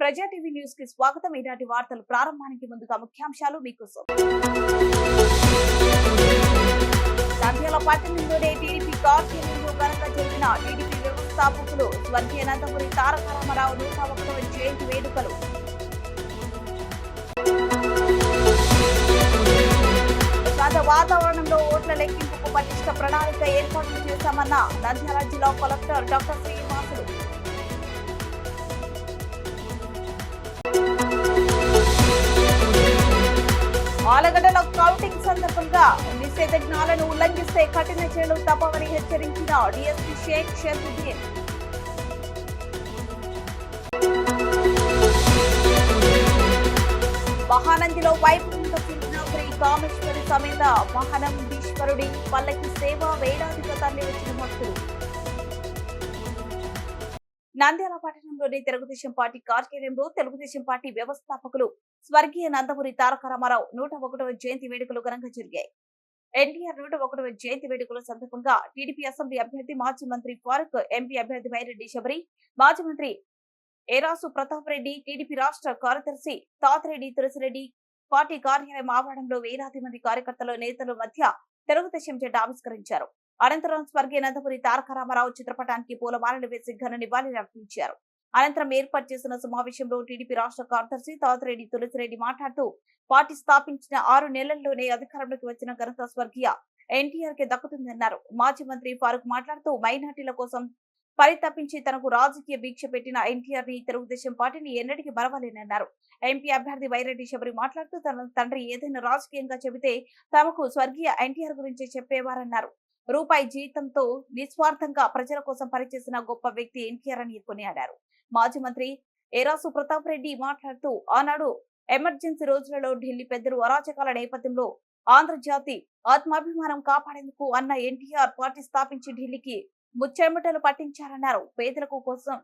ప్రజా TV news కి స్వాగతం. ఈనాటి వార్తలు ప్రారంభానికి ముందుగా ముఖ్యాంశాలు మీకోసం. నంద్యాల పట్టణంలోని టీడీపీ కార్యాలయంలో ఘనంగా జరిగిన టీడీపీ వ్యవస్థాపకులు స్వర్గీయ నందమూరి తారక రామారావు 101వ జయంతి వేడుకలు. ప్రశాంత వాతావరణంలో ఓట్ల లెక్కింపుకు పటిష్ట ప్రణాళిక ఏర్పాట్లు చేశామన్న నంద్యాల జిల్లా కలెక్టర్ డాక్టర్ శ్రీనివాసులు. ఆలగడ్డలో కౌంటింగ్ సందర్భంగా నిషేధాజ్ఞలను ఉల్లంఘిస్తే కఠిన చర్యలు తప్పవని హెచ్చరించిన డీఎస్పీ షేక్ షర్ఫుద్దీన్. మహానందిలో వైభవంగా తిరిగిన శ్రీ కామేశ్వరి సమేత మహానందీశ్వరుడి పల్లకి సేవ వేలాదిగా తరలి వచ్చిన భక్తులు. నంద్యాల పట్టణంలోని తెలుగుదేశం పార్టీ కార్యాలయంలో తెలుగుదేశం పార్టీ వ్యవస్థాపకులు స్వర్గీయ నందమూరి తారక రామారావు 101వ జయంతి వేడుకలు ఘనంగా జరిగాయి. ఎన్టీఆర్ 101వ జయంతి వేడుకల సందర్భంగా టీడీపీ అసెంబ్లీ అభ్యర్థి మాజీ మంత్రి ఫారూక్, ఎంపీ అభ్యర్థి వైరెడ్డి శబరి, మాజీ మంత్రి ఏరాసు ప్రతాప్ రెడ్డి, టీడీపీ రాష్ట్ర కార్యదర్శి తాతిరెడ్డి తులసిరెడ్డి పార్టీ కార్యాలయం ఆవరణంలో వేలాది మంది కార్యకర్తలు, నేతల మధ్య తెలుగుదేశం జెండా ఆవిష్కరించారు. అనంతరం స్వర్గీయ నందమూరి తారక రామారావు చిత్రపటానికి పూలమాలలు వేసి ఘన నివాళులు అర్పించారు. అనంతరం ఏర్పాటు చేసిన సమావేశంలో టీడీపీ రాష్ట్ర కార్యదర్శి తాతిరెడ్డి తులసిరెడ్డి మాట్లాడుతూ, పార్టీ స్థాపించిన 6 నెలల్లోనే అధికారంలోకి వచ్చిన ఘనత స్వర్గీయ ఎన్టీఆర్ కి దక్కుతుందన్నారు. మాజీ మంత్రి ఫారూక్ మాట్లాడుతూ, మైనార్టీల కోసం పరితపించి తనకు రాజకీయ భిక్ష పెట్టిన ఎన్టీఆర్ ని, తెలుగుదేశం పార్టీని ఎన్నటికీ మరవలేనన్నారు. ఎంపీ అభ్యర్థి వైరెడ్డి శబరి మాట్లాడుతూ, తన తండ్రి ఏదైనా రాజకీయంగా చెబితే తమకు స్వర్గీయ ఎన్టీఆర్ గురించి చెప్పేవారన్నారు. రూపాయి జీతంతో నిస్వార్థంగా ప్రజల కోసం పనిచేసిన గొప్ప వ్యక్తి ఎన్టీఆర్ అని కొనియాడారు. మాజీ మంత్రి ఏరాసు ప్రతాప్ రెడ్డి మాట్లాడుతూ, ఆనాడు ఎమర్జెన్సీ రోజులలో ఢిల్లీ పెద్దలు అరాచకాల నేపథ్యంలో ఆంధ్రజాతి ఆత్మాభిమానం కాపాడేందుకు అన్న ఎన్టీఆర్ పార్టీ స్థాపించి ఢిల్లీకి ముచ్చెమటలు పట్టించారన్నారు. పేదలకు కోసం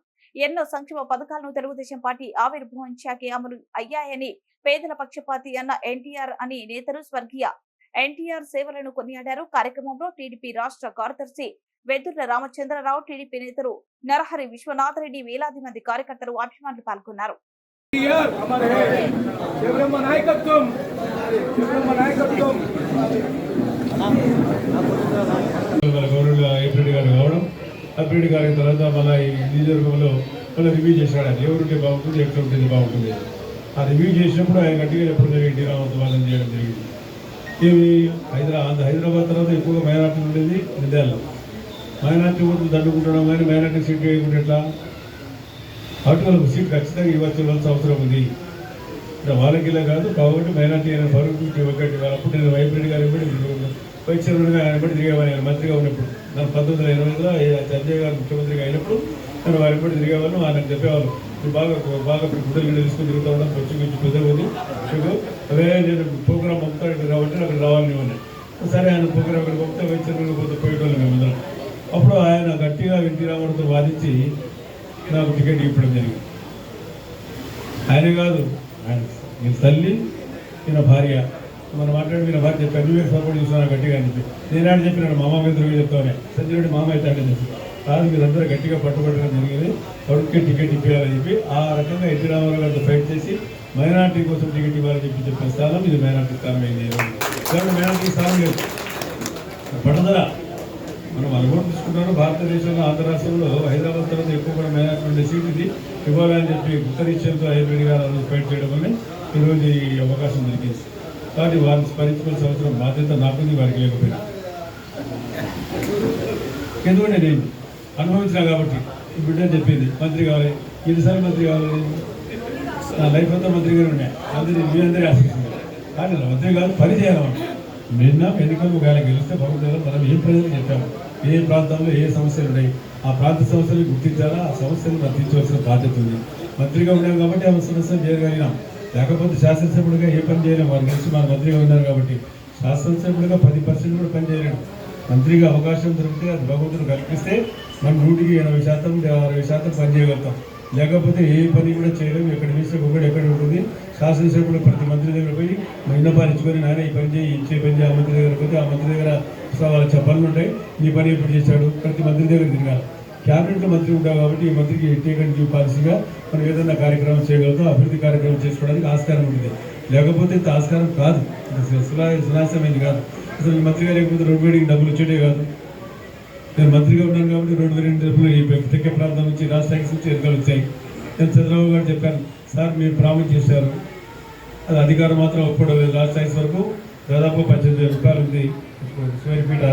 ఎన్నో సంక్షేమ పథకాలను తెలుగుదేశం పార్టీ ఆవిర్భవించాకే అమలు అయ్యాయని, పేదల పక్షపాతి అన్న ఎన్టీఆర్ అని నేతలు స్వర్గీయ ఎన్టీఆర్ సేవలను కొనియాడారు. కార్యక్రమంలో టీడీపీ రాష్ట్ర కార్యదర్శి వెదుర్ల రామచంద్రరావు, టీడీపీ నేతలు నరహరి విశ్వనాథరెడ్డి, వేలాది మంది కార్యకర్తలు, అభిమానులు పాల్గొన్నారు. అప్రెడ్డి గారి తర్వాత మళ్ళీ ఈ నియోజకవర్గంలో మళ్ళీ రివ్యూ చేశాడు. ఎవరుంటే బాగుంటుంది, ఎక్కడ ఉంటే బాగుంటుంది. ఆ రివ్యూ చేసినప్పుడు ఆయన గట్టిగా ఎప్పుడు ఎన్టీ రామారావు వాళ్ళని చేయడం జరిగింది. ఇవి హైదరాబాద్ తర్వాత ఎక్కువగా మైనార్టీ ఉండేది నంద్యాలలో. మైనార్టీ ఓట్లు దండుకుంటడం కానీ మైనార్టీ సీట్ వేయకుండా ఎట్లా కాబట్టి వాళ్ళకు సీట్ ఖచ్చితంగా ఇవ్వాల్సిన అవసరం ఉంది. వాళ్ళకి ఇలా కాదు కాబట్టి మైనార్టీ అయిన ఫరూక్ ఒకటి అప్పుడు నేను వైబ్రెడ్డి గారు వైస్ చైర్మన్గా ఆయన బట్టి తిరిగేవాడిని. ఆయన మంత్రిగా ఉన్నప్పుడు నన్ను 1980లో సంజయ్ గారు ముఖ్యమంత్రిగా అయినప్పుడు నేను వారి బట్టి తిరిగేవాళ్ళు. ఆయనకు చెప్పేవాళ్ళు, మీరు బాగా గుడ్డలు గిడ్డ తీసుకుని తిరుగుతూ ఉండడం కొంచెం పెద్దగా ఉంది, మీకు వేరే నేను ప్రోగ్రామ్ పంపుతాను ఇక్కడ కాబట్టి అక్కడ రావాలని ఉన్నాయి. సరే ఆయన ప్రోగ్రామ్ ఇక్కడ పంపితే వైస్ చైర్మన్గా పోతే పోయేటోళ్ళు మేమందరం. అప్పుడు ఆయన గట్టిగా ఎన్టీ రామారావుతో వాదించి నాకు టికెట్ ఇవ్వడం జరిగింది. ఆయనే కాదు, ఆయన నేను తల్లి, ఈయన భార్య, మనం మాట్లాడి మీరు భార్య చెప్పి అన్ని వేరు సపోర్ట్ చూస్తున్నా గట్టిగా అని చెప్పి నేనాడు చెప్పినాడు మా మామ ఎదురుగా చెప్తానే సంజయ్ రెడ్డి మామ అయితే అంటే చెప్పి కాదు మీరందరూ గట్టిగా పట్టుబట్టడం జరిగింది, కొడుకుకి టికెట్ ఇప్పించాలని చెప్పి ఆ రకంగా ఎన్టీ రామారావు గారితో ఫైట్ చేసి మైనార్టీ కోసం టికెట్ ఇవ్వాలని చెప్పిన స్థానం ఇది మైనార్టీ స్థానం అయింది. మైనార్టీ స్థానం లేదు పట్టుదల మనం అనుభవం తీసుకుంటారు. భారతదేశంలో ఆంధ్ర రాష్ట్రంలో హైదరాబాద్ తర్వాత ఎక్కువ కూడా మైనార్టీ ఉండే సీట్ ఇది ఇవ్వాలని చెప్పి ఉత్తరీక్షలతో హైదరాబాద్ గారు ఫైట్ చేయడం వల్ల ఈరోజు ఈ అవకాశం దొరికింది. కాబట్టి వారిని స్మరించుకోవాల్సిన అవసరం బాధ్యత నాకుంది, వారికి లేకపోయినా. ఎందుకంటే నేను అనుభవించినా కాబట్టి ఈ బిడ్డ చెప్పింది మంత్రి కావాలి, ఎన్నిసార్లు మంత్రి కావాలి, నా లైఫ్ అంతా మంత్రిగానే ఉన్నాయి. మీ అందరి ఆశిస్తుంది కానీ మంత్రి కాదు పని చేయాలంటే నిన్న ఎన్నికలు ఒకవేళ గెలిస్తే భగవంతుడు మనం ఏ ప్రజలకు చెప్పాము, ఏ ప్రాంతంలో ఏ సమస్యలు ఉన్నాయి, ఆ ప్రాంత సమస్యలు గుర్తించాలా, ఆ సమస్యలను వర్తించవలసిన బాధ్యత ఉంది. మంత్రిగా ఉన్నాం కాబట్టి ఆ సమస్యలు చేయగలిగినాం. లేకపోతే శాసనసభ్యుడిగా ఏ పని చేయలేము. వారు కలిసి మన మంత్రిగా ఉన్నారు కాబట్టి శాసనసభ్యుడిగా 10% కూడా పని చేయలేము. మంత్రిగా అవకాశం దొరికితే అది భగవంతుడు కల్పిస్తే మనం 180% 60% పని చేయగలుగుతాం. లేకపోతే ఏ పని కూడా చేయలేము. ఎక్కడ వేస్తే ఒకటి ఎక్కడ ఉంటుంది. శాసనసభ్యుడు ప్రతి మంత్రి దగ్గర పోయి విన్నపాలు ఇచ్చుకొని నాయన ఈ పని చేయి, ఇచ్చే పని చేయి, ఆ మంత్రి దగ్గర పోతే ఆ మంత్రి దగ్గర వాళ్ళ పనులు ఉంటాయి, నీ పని ఎప్పుడు చేశాడు ప్రతి మంత్రి దగ్గర తిరగాలి. క్యాబినెట్లో మంత్రి ఉంటాం కాబట్టి ఈ మంత్రికి టేక్ అండ్ గివ్ పాలసీగా మనం ఏదైనా కార్యక్రమం చేయగలుగుతాం, అభివృద్ధి కార్యక్రమం చేసుకోవడానికి ఆస్కారం ఉంటుంది. లేకపోతే ఇంత ఆస్కారం కాదు, సునాశమైంది కాదు. అసలు ఈ మంత్రిగా లేకపోతే రోడ్డు వేడికి డబ్బులు వచ్చేటే కాదు. నేను మంత్రిగా ఉన్నాను కాబట్టి రోడ్డు వేడికి డబ్బులు ఈ తెక్క ప్రాంతం నుంచి రాష్ట్ర ట్యాక్స్ నుంచి ఎన్నికలు వచ్చాయి. నేను చంద్రబాబు గారు చెప్పాను, సార్ మీరు ప్రామిస్ చేశారు, అది అధికారం మాత్రం ఒప్పుకోవడం లేదు. లాస్ట్ ట్యాక్స్ వరకు దాదాపు 18,000 రూపాయలు ఉంది స్క్వేర్ ఫీట్.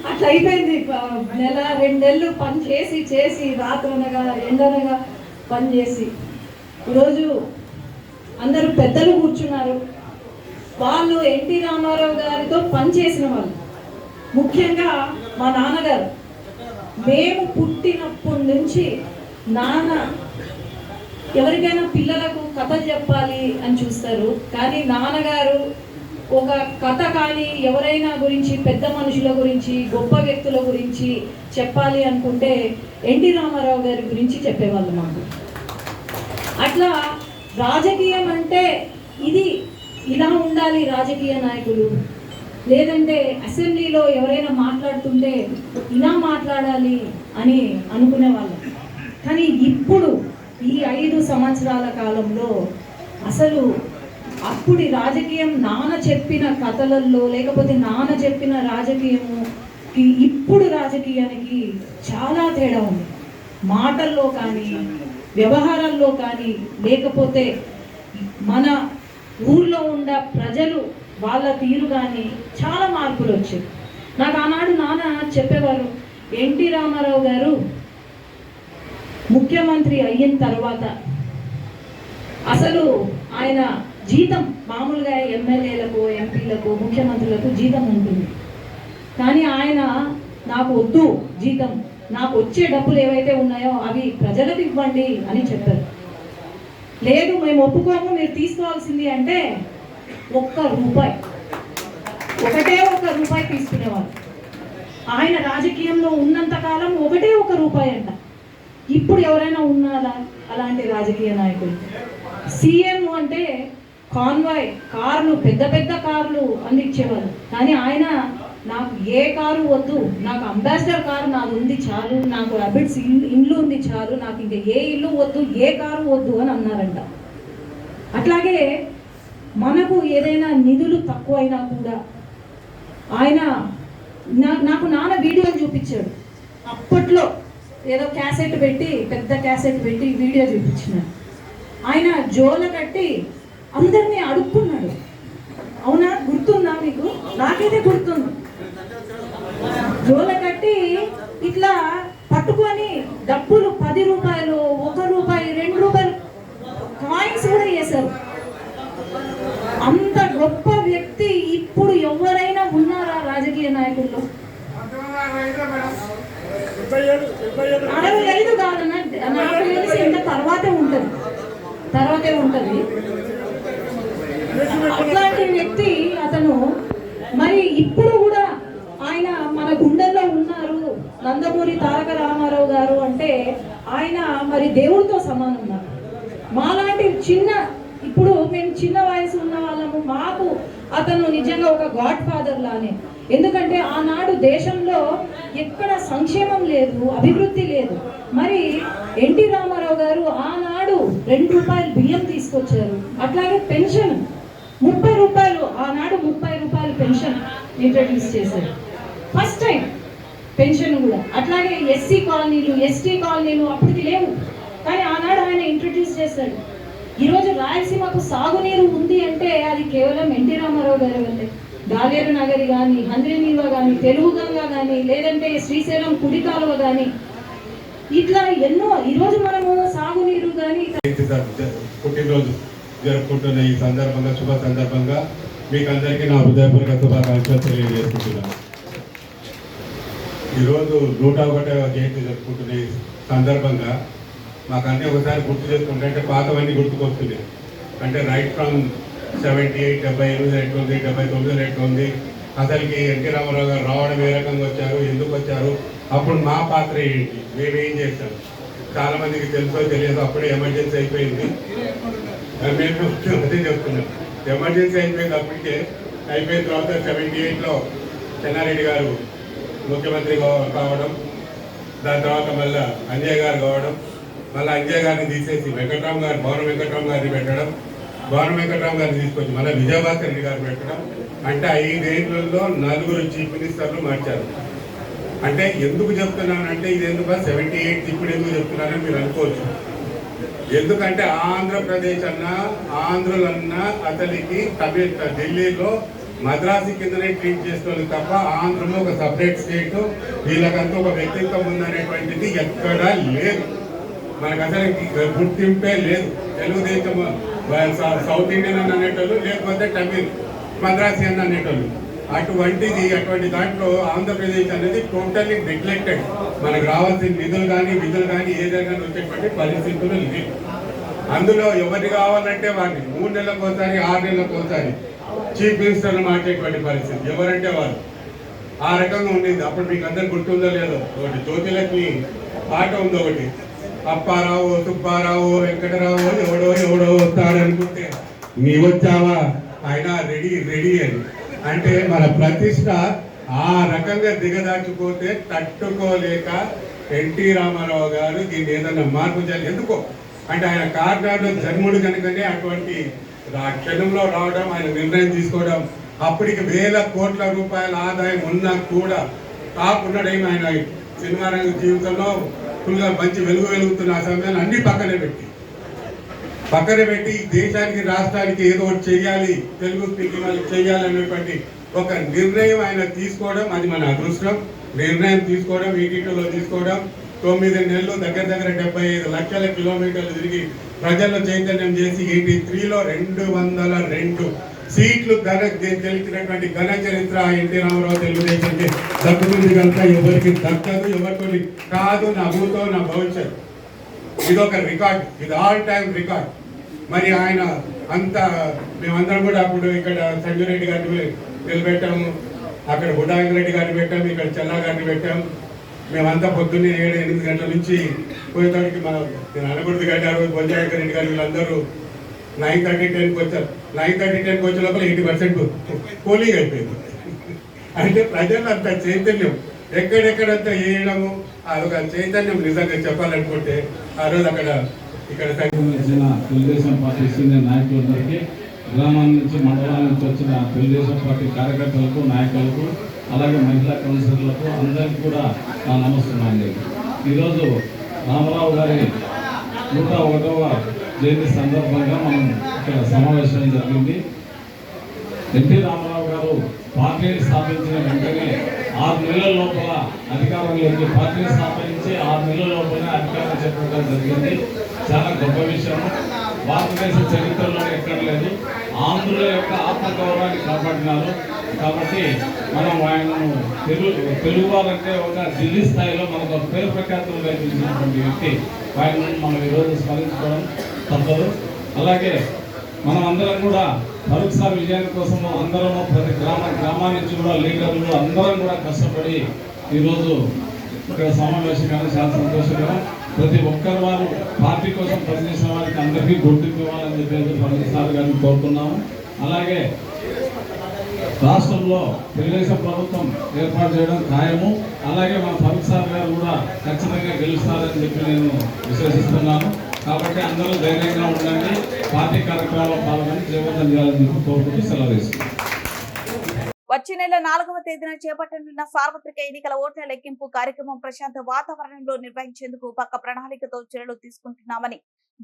అట్లా అయిపోయింది. నెల 2 నెలలు పని చేసి రాత్రనగా ఎండనగా పని చేసి ఈరోజు అందరూ పెద్దలు కూర్చున్నారు. వాళ్ళు ఎన్టీ రామారావు గారితో పనిచేసిన వాళ్ళు, ముఖ్యంగా మా నాన్నగారు. మేము పుట్టినప్పటి నుంచి నాన్న ఎవరికైనా పిల్లలకు కథలు చెప్పాలి అని చూస్తారు, కానీ నాన్నగారు ఒక కథ కానీ ఎవరైనా గురించి, పెద్ద మనుషుల గురించి, గొప్ప వ్యక్తుల గురించి చెప్పాలి అనుకుంటే ఎన్టీ రామారావు గారి గురించి చెప్పేవాళ్ళు మాకు. అట్లా రాజకీయం అంటే ఇది ఇలా ఉండాలి రాజకీయ నాయకులు, లేదంటే అసెంబ్లీలో ఎవరైనా మాట్లాడుతుంటే ఇలా మాట్లాడాలి అని అనుకునేవాళ్ళం. కానీ ఇప్పుడు ఈ 5 సంవత్సరాల కాలంలో అసలు అప్పుడు రాజకీయం నాన్న చెప్పిన కథలలో, లేకపోతే నాన్న చెప్పిన రాజకీయముకి ఇప్పుడు రాజకీయానికి చాలా తేడా ఉంది. మాటల్లో కానీ, వ్యవహారాల్లో కానీ, లేకపోతే మన ఊర్లో ఉన్న ప్రజలు వాళ్ళ తీరు కానీ చాలా మార్పులు వచ్చాయి. నాకు ఆనాడు నాన్న చెప్పేవారు, ఎన్టీ రామారావు గారు ముఖ్యమంత్రి అయిన తర్వాత అసలు ఆయన జీతం మామూలుగా ఎమ్మెల్యేలకు, ఎంపీలకు, ముఖ్యమంత్రులకు జీతం ఉంటుంది, కానీ ఆయన నాకు వద్దు జీతం, నాకు వచ్చే డబ్బులు ఏవైతే ఉన్నాయో అవి ప్రజలకు ఇవ్వండి అని చెప్పారు. లేదు మేము ఒప్పుకోము, మీరు తీసుకోవాల్సింది అంటే ₹1, ఒకటే ₹1 తీసుకునేవారు. ఆయన రాజకీయంలో ఉన్నంత కాలం ₹1 అంట. ఇప్పుడు ఎవరైనా ఉన్నారా అలాంటి రాజకీయ నాయకులు? సీఎం అంటే కాన్వాయ్ కార్లు, పెద్ద పెద్ద కార్లు అందించేవాళ్ళు, కానీ ఆయన నాకు ఏ కారు వద్దు, నాకు అంబాసిడర్ కారు నాది ఉంది చాలు, నాకు అబిడ్స్ ఇల్లు ఉంది చాలు, నాకు ఇంకా ఏ ఇల్లు వద్దు, ఏ కారు వద్దు అని అన్నారంట. అట్లాగే మనకు ఏదైనా నిధులు తక్కువైనా కూడా ఆయన నాకు నాన్న వీడియోలు చూపించాడు. అప్పట్లో ఏదో క్యాసెట్ పెట్టి, పెద్ద క్యాసెట్ పెట్టి వీడియో చూపించినాడు. ఆయన జోల కట్టి అందరినీ అడుక్కున్నాడు. అవునా, గుర్తుందా మీకు? నాకైతే గుర్తుంది. జోల కట్టి ఇట్లా పట్టుకొని డబ్బులు ₹10, ₹1, ₹2 కాయిన్స్ కూడా వేశారు. అంత గొప్ప వ్యక్తి ఇప్పుడు ఎవరైనా ఉన్నారా రాజకీయ నాయకుల్లో? 65 కాదన్నా, నాకు తెలిసి ఇంకా తర్వాతే ఉంటుంది. అట్లాంటి వ్యక్తి అతను. మరి ఇప్పుడు కూడా ఆయన మన గుండెల్లో ఉన్నారు. నందమూరి తారక రామారావు గారు అంటే ఆయన మరి దేవుడితో సమానం ఉన్నారు. మాలాంటి ఇప్పుడు మేము చిన్న వయసు ఉన్న వాళ్ళము, మాకు అతను నిజంగా ఒక గాడ్ ఫాదర్ లానే. ఎందుకంటే ఆనాడు దేశంలో ఎక్కడ సంక్షేమం లేదు, అభివృద్ధి లేదు. మరి ఎన్టీ రామారావు గారు ఆనాడు ₹2 బియ్యం తీసుకొచ్చారు. అట్లాగే పెన్షన్ ₹30, ఆనాడు ₹30 పెన్షన్ ఇంట్రడ్యూస్ చేశారు, ఫస్ట్ టైం పెన్షన్ కూడా. అట్లాగే ఎస్సీ కాలనీలు, ఎస్టీ కాలనీలు అప్పటికి లేవు, కానీ ఆనాడు ఆయన ఇంట్రడ్యూస్ చేశాడు. ఈరోజు రాయలసీమకు సాగునీరు ఉంది అంటే అది కేవలం ఎన్టీ రామారావు గారి వల్లే. గాలేరు నగరి కానీ, హంద్రీనీవా కానీ, తెలుగు గంగా కానీ, లేదంటే శ్రీశైలం కుడి కాలువ కానీ, ఇట్లా ఎన్నో ఈరోజు మనము సాగునీరు కానీ. పుట్టినరోజు జరుపుకుంటున్న ఈ సందర్భంగా, శుభ సందర్భంగా మీకు అందరికీ నా హృదయపూర్వక శుభాకాంక్షలు తెలియజేసుకుంటున్నాను. ఈరోజు 101వ జయంతి జరుపుకుంటున్న ఈ సందర్భంగా మాకు అన్నీ ఒకసారి గుర్తు చేసుకుంటే, అంటే పాతవన్నీ గుర్తుకొస్తున్నాయి. అంటే రైట్ ఫ్రమ్ 78, 78 ఎట్లుంది, 79 ఎట్లుంది, అసలుకి ఎన్టీ రామారావు గారు రావడం ఏ రకంగా వచ్చారు, ఎందుకు వచ్చారు, అప్పుడు మా పాత్ర ఏంటి, మేమేం చేస్తాం, చాలా మందికి తెలుసో తెలియదు. అప్పుడే ఎమర్జెన్సీ అయిపోయింది. మేము అదే చెప్తున్నాం, ఎమర్జెన్సీ అయిపోయింది. అప్పటికే అయిపోయిన తర్వాత 78లో చెన్నారెడ్డి గారు ముఖ్యమంత్రి కావడం, దాని తర్వాత మళ్ళీ అంజయ్ గారు కావడం, మళ్ళీ అంజయ్ గారిని తీసేసి భవన వెంకట్రామ్ గారిని పెట్టడం, భవన వెంకట్రామ్ గారిని తీసుకొచ్చి మళ్ళీ విజయభాస్కర్ రెడ్డి గారిని పెట్టడం. అంటే 5 ఏళ్లలో 4 చీఫ్ మినిస్టర్లు మార్చారు. అంటే ఎందుకు చెప్తున్నానంటే ఇది ఎందుకు 78 ఇప్పుడు ఎందుకు చెప్తున్నానని మీరు అనుకోవచ్చు. ఎందుకంటే ఆంధ్రప్రదేశ్ అన్నా ఆంధ్రులన్నా అతనికి ఢిల్లీలో మద్రాసు కిందనే ట్రీట్ చేసుకోవాలి తప్ప ఆంధ్రలో ఒక సపరేట్ స్టేట్ వీళ్ళకంతా ఒక వ్యక్తిత్వం ఉందనేటువంటిది ఎక్కడా లేదు. మనకు అసలు గుర్తింపే లేదు. తెలుగుదేశం సౌత్ ఇండియన్ అని అనేటోళ్ళు, లేకపోతే తమిళ్ మద్రాసియన్ అనేటోళ్ళు. అటువంటి దాంట్లో ఆంధ్రప్రదేశ్ అనేది టోటల్లీ నెగ్లెక్టెడ్. మనకు రావాల్సిన నిధులు కానీ విధులు కానీ ఏదైనా వచ్చేటువంటి పరిస్థితులు లేవు. అందులో ఎవరు కావాలంటే వారిని 3 నెలలకు ఒకసారి 6 నెలలకు ఒకసారి చీఫ్ మినిస్టర్లు మార్చేటువంటి పరిస్థితి. ఎవరంటే వారు ఆ రకంగా ఉండేది. అప్పుడు మీకు అందరు గుర్తుందో లేదో, ఒకటి జ్యోతిలక్ష్మి పాట ఉంది, ఒకటి అప్పారావు సుబ్బారావు వెంకటరావు ఎవడో వస్తాడనుకుంటే నీ వచ్చావా ఆయన రెడీ అని. అంటే మన ప్రతిష్ట ఆ రకంగా దిగదాచిపోతే తట్టుకోలేక ఎన్టీ రామారావు గారు దీన్ని ఏదన్నా మార్పు చేయాలి. ఎందుకో అంటే ఆయన కాకినాడలో జన్ముడు కనుకనే అటువంటి క్షణంలో రావడం, ఆయన నిర్ణయం తీసుకోవడం. అప్పటికి 1000 కోట్ల రూపాయల ఆదాయం ఉన్నా కూడా కాకున్నాడేమి ఆయన సినిమా రంగ జీవితంలో ఫుల్గా మంచి వెలుగుతున్న ఆ సమయాన్ని అన్ని పక్కనే పెట్టి దేశానికి రాష్ట్రానికి ఏదో ఒకటి చెయ్యాలి, తెలుగు స్పీకింగ్ వాళ్ళకి చెయ్యాలి అనేటువంటి ఒక నిర్ణయం ఆయన తీసుకోవడం, అది మన అదృష్టం. నిర్ణయం తీసుకోవడం, ఈటీటీలో తీసుకోవడం, 9 నెలలు దగ్గర 75 లక్షల కిలోమీటర్లు తిరిగి ప్రజల్లో చైతన్యం చేసి 83లో 202 సీట్లు గెలిచినటువంటి ఘన చరిత్ర ఎన్టీ రామారావు తెలుగుదేశానికి దక్కుతుంది కనుక ఎవరికి దక్కదు, ఎవరితో కాదు. నా భూతో నా భవిష్యత్ ఇదొక రికార్డ్, ఇది ఆల్ టైమ్ రికార్డ్. మరి ఆయన అంతా మేమందరం కూడా అప్పుడు ఇక్కడ సంజయ్ రెడ్డి గారిని నిలబెట్టాము, అక్కడ బుడ్డాంగ రెడ్డి గారిని పెట్టాము, ఇక్కడ చెల్లా గారిని పెట్టాము. మేమంతా పొద్దున్నే 7-8 గంటల నుంచి పోయేదానికి నేను అనకూడదు కానీ ఆ రోజు బొంజాయక రెడ్డి గారు వీళ్ళందరూ 9:30, 10కి వచ్చారు. 9:30, 10కి వచ్చే లోపల 80% పోలింగ్ అయిపోయింది. అంటే ప్రజలు అంత చైతన్యం ఎక్కడెక్కడంతా వేయడము, అదొక చైతన్యం. నిజంగా చెప్పాలనుకుంటే ఆ రోజు ఇక్కడ తెలుగుదేశం పార్టీ సీనియర్ నాయకులందరికీ, గ్రామాల నుంచి మండలాల నుంచి వచ్చిన తెలుగుదేశం పార్టీ కార్యకర్తలకు నాయకులకు, అలాగే మహిళా కౌన్సిలర్లకు అందరికీ కూడా నా నమస్కారం. ఈరోజు రామారావు గారి 101వ జయంతి సందర్భంగా మనం ఇక్కడ సమావేశం జరిగింది. ఎన్టీ రామారావు గారు పార్టీని స్థాపించిన వెంటనే 6 నెలల లోపల అధికారంలోకి పార్టీని స్థాపించి 6 నెలల లోపలనే అధికారం చెప్పడం జరిగింది. చాలా గొప్ప విషయం. భారతదేశ చరిత్రలో ఎక్కడ లేదు. ఆంధ్రుల యొక్క ఆత్మగౌరవాన్ని కాపాడినారు. కాబట్టి మనం ఆయనను తెలుగు వాళ్ళంటే ఒక ఢిల్లీ స్థాయిలో మనకు ఒక పేరు ప్రఖ్యాతులు కల్పించినటువంటి వ్యక్తి. ఆయనను మనం ఈరోజు స్మరించుకోవడం తప్పదు. అలాగే మనం అందరం కూడా మరొకసారి విజయాని కోసము అందరము ప్రతి గ్రామా నుంచి కూడా లీడర్లు అందరం కూడా కష్టపడి ఈరోజు ఇక్కడ సమావేశం కానీ చాలా సంతోషకరం. ప్రతి ఒక్కరు వారు పార్టీ కోసం పనిచేసిన వారికి అందరికీ గుర్తింపు ఇవ్వాలని చెప్పేసి ప్రతిసారి గారిని కోరుతున్నాము. అలాగే రాష్ట్రంలో తెలుగుదేశం ప్రభుత్వం ఏర్పాటు చేయడం ఖాయము. అలాగే మన ప్రతిసారి గారు కూడా ఖచ్చితంగా గెలుస్తారని చెప్పి నేను విశ్వసిస్తున్నాను. కాబట్టి అందరూ ధైర్యంగా ఉండండి, పార్టీ కార్యక్రమాల్లో పాల్గొని జయవంతం చేయాలని చెప్పి కోరుకుంటూ సెలవు తీసుకుంటాం. వచ్చే నెల 4వ తేదీన చేపట్టనున్న సార్వత్రిక ఎన్నికల ఓట్ల లెక్కింపు కార్యక్రమం ప్రశాంత వాతావరణంలో నిర్వహించేందుకు పక్క ప్రణాళికతో చర్యలు తీసుకుంటున్నామని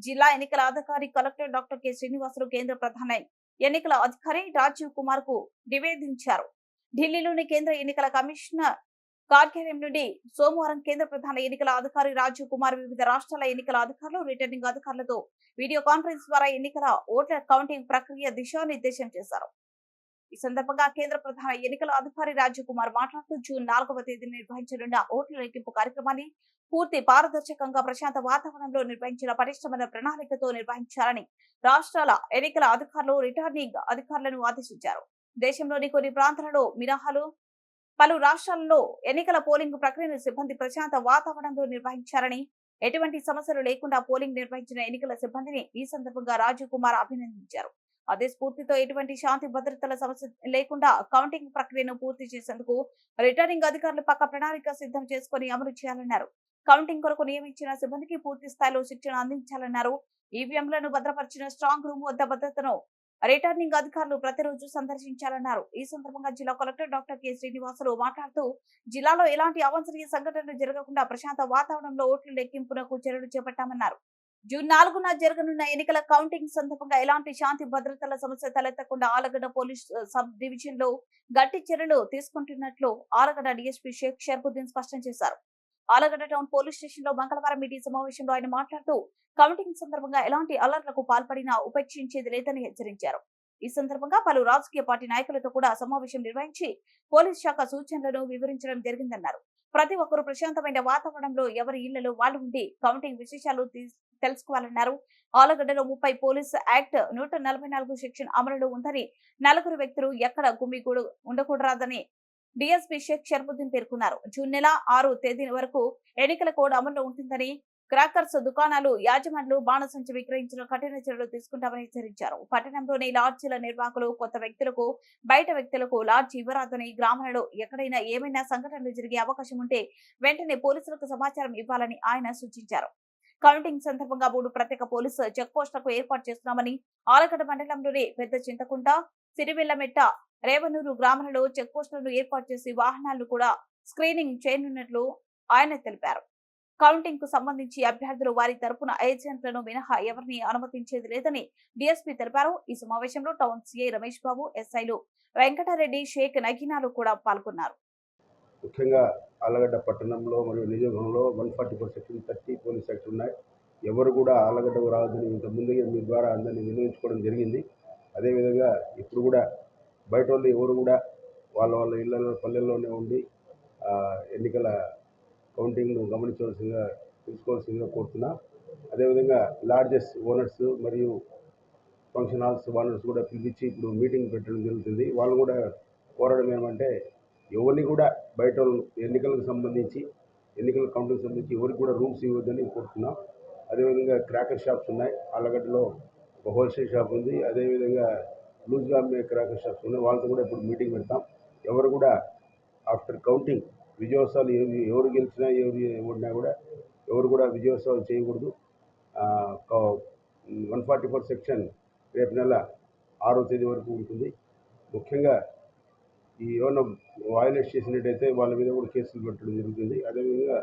జిల్లా ఎన్నికల అధికారి కలెక్టర్ డాక్టర్ కె శ్రీనివాసులు కేంద్ర ప్రధాన ఎన్నికల అధికారి రాజీవ్ కుమార్ కు నివేదించారు. ఢిల్లీలోని కేంద్ర ఎన్నికల కమిషనర్ కార్యాలయం నుండి సోమవారం కేంద్ర ప్రధాన ఎన్నికల అధికారి రాజీవ్ కుమార్ వివిధ రాష్ట్రాల ఎన్నికల అధికారులు, రిటర్నింగ్ అధికారులతో వీడియో కాన్ఫరెన్స్ ద్వారా ఎన్నికల ఓట్ల కౌంటింగ్ ప్రక్రియ దిశానిర్దేశం చేశారు. ఈ సందర్భంగా కేంద్ర ప్రధాన ఎన్నికల అధికారి రాజీవ్ కుమార్ మాట్లాడుతూ జూన్ 4వ తేదీన నిర్వహించనున్న ఓట్ల లెక్కింపు కార్యక్రమాన్ని పూర్తి పారదర్శకంగా ప్రశాంత వాతావరణంలో నిర్వహించిన పటిష్టమైన ప్రణాళికతో నిర్వహించాలని రాష్ట్రాల ఎన్నికల అధికారులు, రిటర్నింగ్ అధికారులను ఆదేశించారు. దేశంలోని కొన్ని ప్రాంతాలలో మినహాలు పలు రాష్ట్రాలలో ఎన్నికల పోలింగ్ ప్రక్రియను సిబ్బంది ప్రశాంత వాతావరణంలో నిర్వహించారని, ఎటువంటి సమస్యలు లేకుండా పోలింగ్ నిర్వహించిన ఎన్నికల సిబ్బందిని ఈ సందర్భంగా రాజీవ్ కుమార్ అభినందించారు. అదే స్ఫూర్తితో ఎటువంటి శాంతి భద్రతల సమస్య లేకుండా కౌంటింగ్ ప్రక్రియను పూర్తి చేసేందుకు రిటర్నింగ్ అధికారులు పక్క ప్రణాళిక సిద్ధం చేసుకుని అమలు చేయాలన్నారు. కౌంటింగ్ కొరకు నియమించిన సిబ్బందికి పూర్తి స్థాయిలో శిక్షణ అందించాలన్నారు. ఈవీఎంలను భద్రపరిచిన స్ట్రాంగ్ రూమ్ వద్ద భద్రతను రిటర్నింగ్ అధికారులు ప్రతిరోజు సందర్శించాలన్నారు. ఈ సందర్భంగా జిల్లా కలెక్టర్ డాక్టర్ కె శ్రీనివాసులు మాట్లాడుతూ జిల్లాలో ఎలాంటి అవాంఛనీయ సంఘటనలు జరగకుండా ప్రశాంత వాతావరణంలో ఓట్ల లెక్కింపునకు చర్యలు చేపట్టామన్నారు. జూన్ 4న జరగనున్న ఎన్నికల కౌంటింగ్ సందర్భంగా ఎలాంటి శాంతి భద్రతల సమస్య తలెత్తకుండా ఆలగడ్డ పోలీస్ సబ్ డివిజన్ లో గట్టి చర్యలు తీసుకుంటున్నట్లు ఆలగడ్డ డీఎస్పీ షేక్ షర్ఫుద్దీన్ స్పష్టం చేశారు. ఆలగడ్డ టౌన్ పోలీస్ స్టేషన్ లో మంగళవారం మీడియా సమావేశంలో ఆయన మాట్లాడుతూ కౌంటింగ్ సందర్భంగా ఎలాంటి అలర్ట్లకు పాల్పడినా ఉపేక్షించేది లేదని హెచ్చరించారు. ఈ సందర్భంగా పలు రాజకీయ పార్టీ నాయకులతో కూడా సమావేశం నిర్వహించి పోలీస్ శాఖ సూచనలను వివరించడం జరిగిందన్నారు. ప్రతి ఒక్కరూ ప్రశాంతమైన వాతావరణంలో ఎవరి ఇళ్లలో వాళ్ళు ఉండి కౌంటింగ్ విశేషాలు తెలుసుకోవాలన్నారు. ఆలగడ్డలో 30 పోలీస్ యాక్ట్ 144 సెక్షన్ అమలులో ఉందని, 4 వ్యక్తులు ఎక్కడ గుమిగూడు ఉండకూడదని డీఎస్పీ షేక్ షర్ఫుద్దీన్ పేర్కొన్నారు. జూన్ నెల 6 తేదీ వరకు ఎన్నికల కోడ్ అమల్లో ఉంటుందని, క్రాకర్స్ దుకాణాలు యాజమాన్లు బాణసంచి విక్రయించిన కఠిన చర్యలు తీసుకుంటామని హెచ్చరించారు. పట్టణంలోని లాడ్జీల నిర్వాహకులు కొత్త వ్యక్తులకు, బయట వ్యక్తులకు లాడ్జీ ఇవ్వరాదని, గ్రామాలలో ఎక్కడైనా ఏమైనా సంఘటనలు జరిగే అవకాశం ఉంటే వెంటనే పోలీసులకు సమాచారం ఇవ్వాలని ఆయన సూచించారు. కౌంటింగ్ సందర్భంగా 3 ప్రత్యేక పోలీసు చెక్ పోస్టులకు ఏర్పాటు చేస్తున్నామని, ఆలగడ్డ మండలంలోని పెద్ద చింతకుంట, సిరివెల్లమెట్ట, రేవనూరు గ్రామాలలో చెక్ పోస్టులను ఏర్పాటు చేసి వాహనాలను కూడా స్క్రీనింగ్ చేయనున్నట్లు ఆయన తెలిపారు. కౌంటింగ్ కు సంబంధించి అభ్యర్థులు వారి తరపున ఏజెంట్లను మినహా ఎవరిని అనుమతించేది లేదని డీఎస్పీ తెలిపారు. ఈ సమావేశంలో టౌన్ సిఐ రమేష్ బాబు, ఎస్ఐలు వెంకటరెడ్డి, షేక్ నగీనాలు కూడా పాల్గొన్నారు. ముఖ్యంగా ఆలగడ్డ పట్టణంలో మరియు నియోజకవర్గంలో 144 సెక్షన్ 30 పోలీస్ యాక్ట్ ఉన్నాయి. ఎవరు కూడా ఆలగడ్డకు రావద్దని ఇంత ముందుగా మీ ద్వారా అందరినీ నిర్ణయించుకోవడం జరిగింది. అదేవిధంగా ఇప్పుడు కూడా బయట వాళ్ళు ఎవరు కూడా వాళ్ళ ఇళ్లలో పల్లెల్లోనే ఉండి ఎన్నికల కౌంటింగ్ను గమనించవలసిందిగా తెలుసుకోవాల్సిందిగా కోరుతున్నా. అదేవిధంగా లాడ్జెస్ ఓనర్స్ మరియు ఫంక్షన్ హాల్స్ ఓనర్స్ కూడా పిలిపించి ఇప్పుడు మీటింగ్ పెట్టడం జరుగుతుంది. వాళ్ళు కూడా కోరడం ఏమంటే ఎవరిని కూడా బయట ఎన్నికలకు సంబంధించి ఎన్నికల కౌంటింగ్ సంబంధించి ఎవరికి కూడా రూమ్స్ ఇవ్వద్దని కోరుతున్నాం. అదేవిధంగా క్రాకర్ షాప్స్ ఉన్నాయి. ఆలగడ్డలో ఒక హోల్సేల్ షాప్ ఉంది. అదేవిధంగా లూజ్గా అమ్మే క్రాకర్ షాప్స్ ఉన్నాయి. వాళ్ళతో కూడా ఇప్పుడు మీటింగ్ పెడతాం. ఎవరు కూడా ఆఫ్టర్ కౌంటింగ్ విజయోత్సవాలు ఎవరు గెలిచినా ఎవరు ఓడినా కూడా ఎవరు కూడా విజయోత్సవాలు చేయకూడదు. 144 సెక్షన్ రేపు నెల 6వ తేదీ వరకు ఉంటుంది. ముఖ్యంగా ఈ ఏమైనా వయలేట్ చేసినట్టయితే వాళ్ళ మీద కూడా కేసులు పెట్టడం జరుగుతుంది. అదేవిధంగా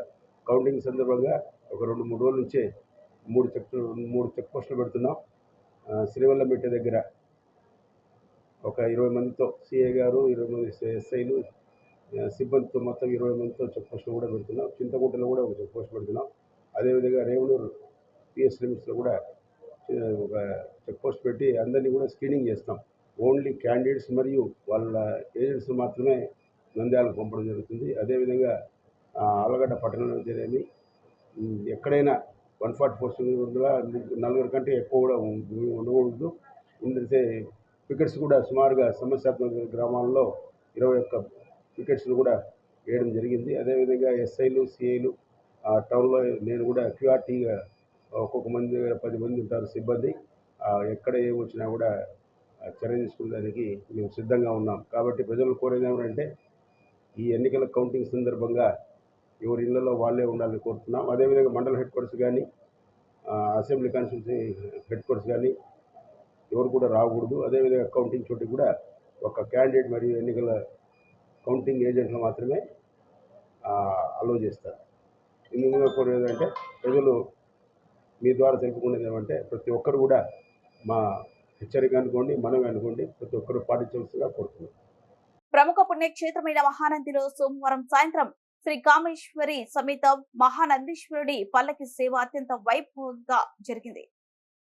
కౌంటింగ్ సందర్భంగా ఒక 2-3 రోజుల నుంచే 3 చెక్ పోస్టులు పెడుతున్నాం. శ్రీవెల్లమెట్ట దగ్గర ఒక 20 మందితో సిఐ గారు, 20 మంది ఎస్ఐలు సిబ్బందితో మొత్తం 20 మందితో చెక్ పోస్టులు కూడా పెడుతున్నాం. చింతకుంటలో కూడా ఒక చెక్ పోస్ట్ పెడుతున్నాం. అదేవిధంగా రేవనూరు పిఎస్ లిమిట్స్లో కూడా ఒక చెక్ పోస్ట్ పెట్టి అందరినీ కూడా స్క్రీనింగ్ చేస్తాం. ఓన్లీ క్యాండిడేట్స్ మరియు వాళ్ళ ఏజెంట్స్ మాత్రమే నంద్యాలకు పంపడం జరుగుతుంది. అదేవిధంగా ఆలగడ్డ పట్టణంలో జరిగి ఎక్కడైనా 144 4 కంటే ఎక్కువ కూడా ఉండకూడదు. ఉండితే వికెట్స్ కూడా సుమారుగా సమస్యాత్మక గ్రామాల్లో 21 వికెట్స్ను కూడా వేయడం జరిగింది. అదేవిధంగా ఎస్ఐలు, సిఐలు టౌన్లో నేను కూడా క్యూఆర్టీగా ఒక్కొక్క మంది దగ్గర 10 మంది ఉంటారు సిబ్బంది. ఎక్కడ ఏమి వచ్చినా కూడా చర్య తీసుకునేదానికి మేము సిద్ధంగా ఉన్నాం. కాబట్టి ప్రజలు కోరేది ఏమంటే ఈ ఎన్నికల కౌంటింగ్ సందర్భంగా ఎవరి ఇళ్లలో వాళ్ళే ఉండాలని కోరుతున్నాం. అదేవిధంగా మండల హెడ్ క్వార్టర్స్ కానీ అసెంబ్లీ కాన్స్టిట్యూన్సీ హెడ్ క్వార్టర్స్ కానీ ఎవరు కూడా రాకూడదు. అదేవిధంగా కౌంటింగ్ చోటికి కూడా ఒక క్యాండిడేట్ మరియు ఎన్నికల కౌంటింగ్ ఏజెంట్లు మాత్రమే అలో చేస్తారు. ఇందులో కోరేది అంటే ప్రజలు మీ ద్వారా తెలుపుకునేది ఏమంటే ప్రతి ఒక్కరు కూడా మా హెచ్చరిక అనుకోండి, మనమే అనుకోండి, ప్రతి ఒక్కరు పాటించవలసిందిగా కోరుతున్నాం. ప్రముఖ పుణ్యక్షేత్రమైన మహానందిలో సోమవారం సాయంత్రం శ్రీ కామేశ్వరి సమేత మహానందీశ్వరుడి పల్లకి సేవ అత్యంత వైభవంగా జరిగింది.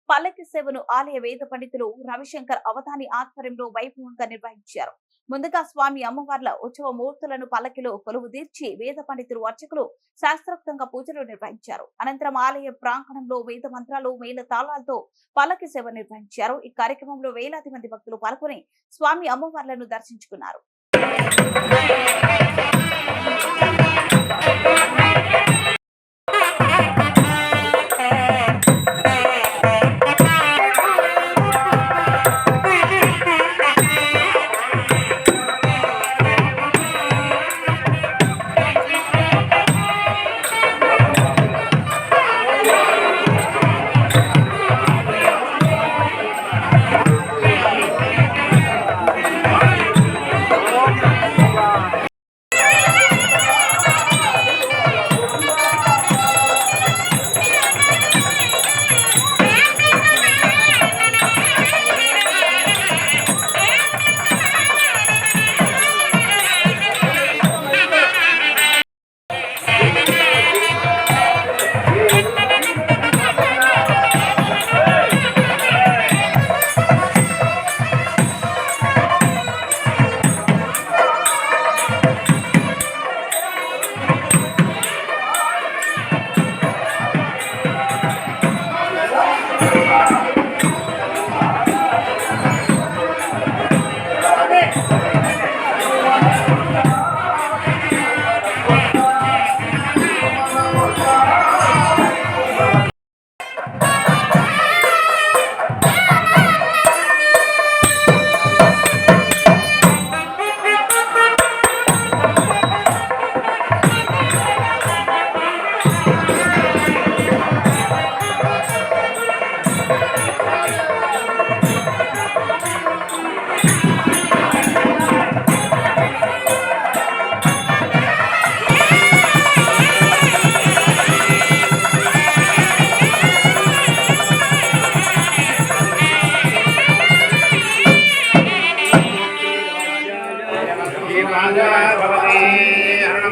పల్లకి సేవను ఆలయ వేద పండితులు రవిశంకర్ అవధాని ఆధ్వర్యంలో వైభవంగా నిర్వహించారు. ముందుగా స్వామి అమ్మవార్ల ఉత్సవ మూర్తులను పల్లకిలో కొలువు తీర్చి వేద పండితులు, అర్చకులు శాస్త్రోక్తంగా పూజలు నిర్వహించారు. అనంతరం ఆలయ ప్రాంగణంలో వేద మంత్రాలు, మేళ తాళాలతో పల్లకి సేవ నిర్వహించారు. ఈ కార్యక్రమంలో వేలాది మంది భక్తులు పాల్గొని స్వామి అమ్మవార్లను దర్శించుకున్నారు.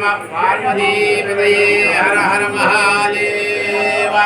नमः पार्वतीपतये हर हर महादेव।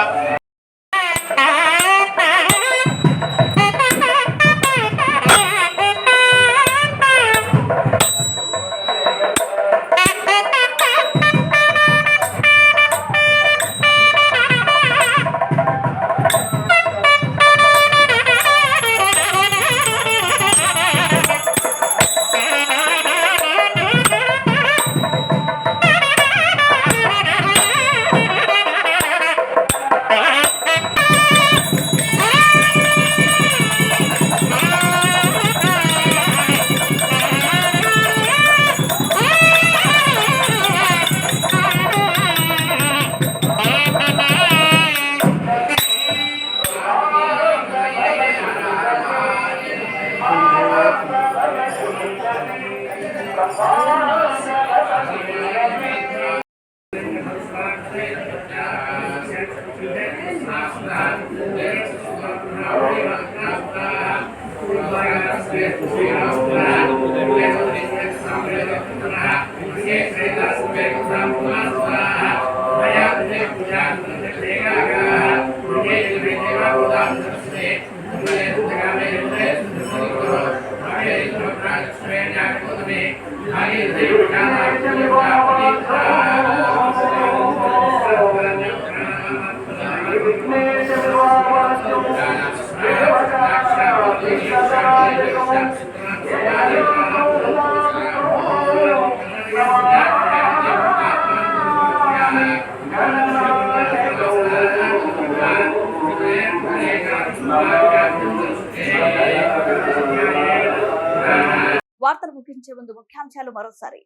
వార్తలు ముగించే ముందు ముఖ్యాంశాలు మరోసారి.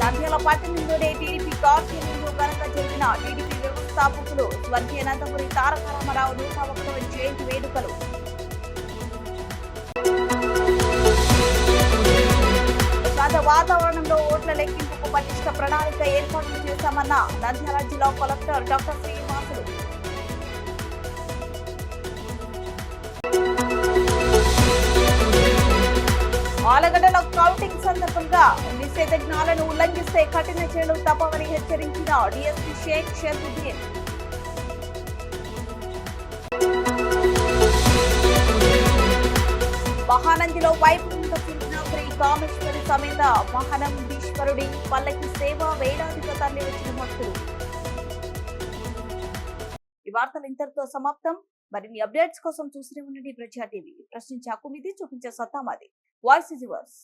నంద్యాల పట్టణంలోని టీడీపీ కార్యాలయంలో ఘనంగా జరిగిన టీడీపీ వ్యవస్థాపకులు స్వర్గీయ నందమూరి తారక రామారావు 101వ జయంతి వేడుకలు. ప్రశాంత వాతావరణంలో ఓట్ల లెక్కింపుకు పటిష్ట ప్రణాళిక ఏర్పాట్లు చేశామన్న నంద్యాల జిల్లా కలెక్టర్ డాక్టర్ శ్రీనివాసులు. ఆలగడ్డలో కౌంటింగ్ సందర్భంగా నిషేధాజ్ఞలను ఉల్లంఘిస్తే కఠిన చర్యలు తప్పవని హెచ్చరించిన డీఎస్పీ షేక్ షర్ఫుద్దీన్. మహానందిలో వైభవంగా తిరిగిన శ్రీ కామేశ్వరి సమేత మహానందీశ్వరుడి పల్లకి సేవ వేలాదిగా తరలి వచ్చిన భక్తులు. ఈ వార్తలు ఇంతటితో సమాప్తం. మరిన్ని అప్డేట్స్ కోసం చూస్తూనే ఉండండి ప్రజా టీవీ. ప్రశ్నించే హక్కు మీది, చూపించే సత్తా మాది. Voice is yours.